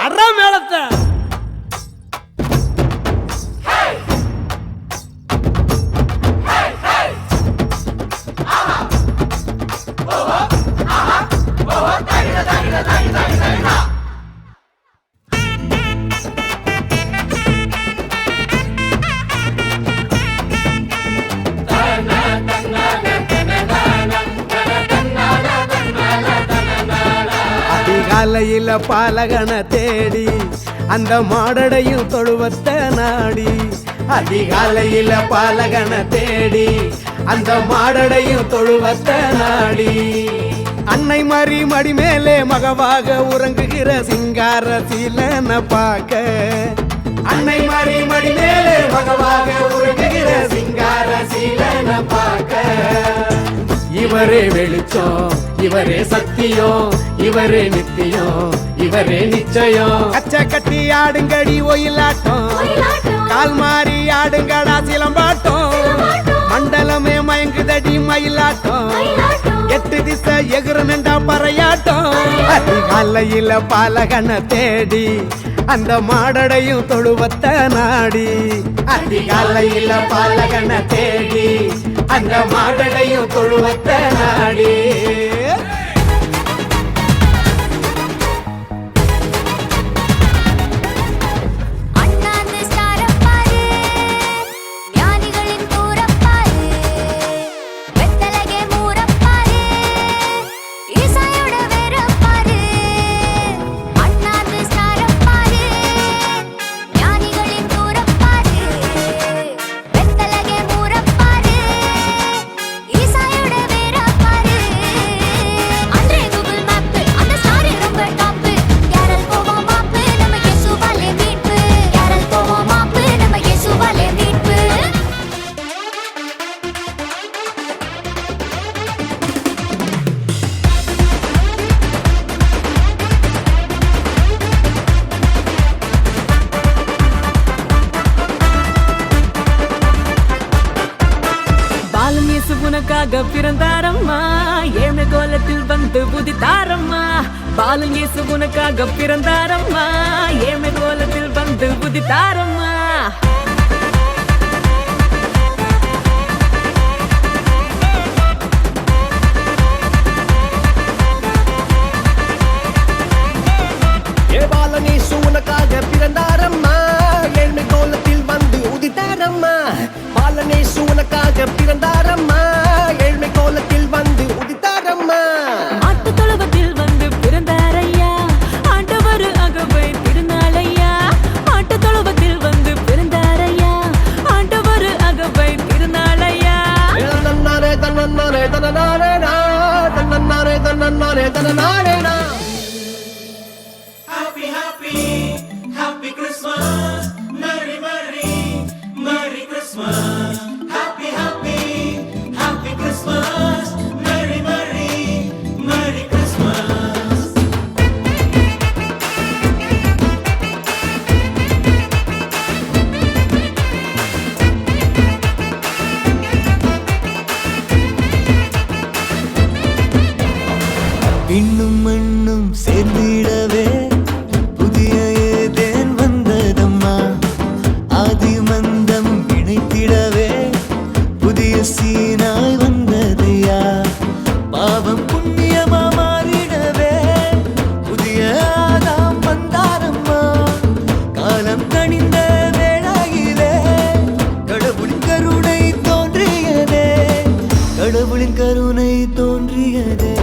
அறா மேளத்தை அதிகாலையில பாலகனை தேடி அந்த மாடடையும் தொழுவத்தை நாடி அதிகாலையில பாலகனை தேடி அந்த மாடடையும் தொழுவத்தை நாடி அன்னை மாறி மடி மேலே மகவாக உறங்குகிற சிங்கார சீலனை பார்க்க அன்னை மாறி மடி மேலே மகவாக உறங்குகிற சிங்கார சீலனை பார்க்க இவரே வெளிச்சம் இவரே சத்தியம் இவரே நித்தியம் இவரே நிச்சயம் அச்ச கட்டி ஆடுங்கடி ஒயிலாட்டம் கால் மாறி ஆடுங்கடா சிலம்பாட்டம் மண்டலமே மயங்குதடி மயிலாட்டம் எட்டு திசை எகுறனண்டா பறையாட்டம் அதிகாலையில பாலகனை தேடி அந்த மாடடையும் தொழுவத்தை நாடி அதிகாலையில பாலகனை தேடி அந்த மாடடையும் தொழுவத்தை நாடி உனக்காக பிறந்தாரம்மா ஏழு கோலத்தில் வந்து புதித்தாரம்மா பாலன் இயேசு உனக்காக பிறந்தாரம்மா ஏழு கோலத்தில் வந்து புதித்தாரம்மா பாலன் இயேசு உனக்காக பிறந்தாரம்மா ஏழு கோலத்தில் வந்து உதித்தாரம்மா பாலன் இயேசு உனக்காக பிறந்தாரம்மா ஏழ்மை கோலத்தில் வந்து உதித்தாரம்மா ஆட்டு தொழுவத்தில் வந்து பிறந்தாரையா ஆண்டவர் அகவை திருநாளையா ஆட்டு தொழுவத்தில் வந்து பிறந்தாரையா ஆண்டவர் அகவை திருநாளையா தன்னாரே தன்னாரே தன்னாரே தன்னாரே தன்னாரே தன்னாரே Happy, happy, happy Christmas. Merry, merry, merry Christmas. Happy, happy, happy Christmas. Merry, merry, merry Christmas. இன்னும் மண்ணும் சேர்ந்திடவே புதிய ஏதேன் வந்ததம்மா ஆதி மந்தம் இணைத்திடவே புதிய சீனாய் வந்ததையா பாவம் புண்ணியமா மாறிடவே புதிய ஆதாம் வந்தாரம்மா காலம் கனிந்த வேளையிலே கடவுளின் கருணை தோன்றியதே கடவுளின் கருணை தோன்றியதே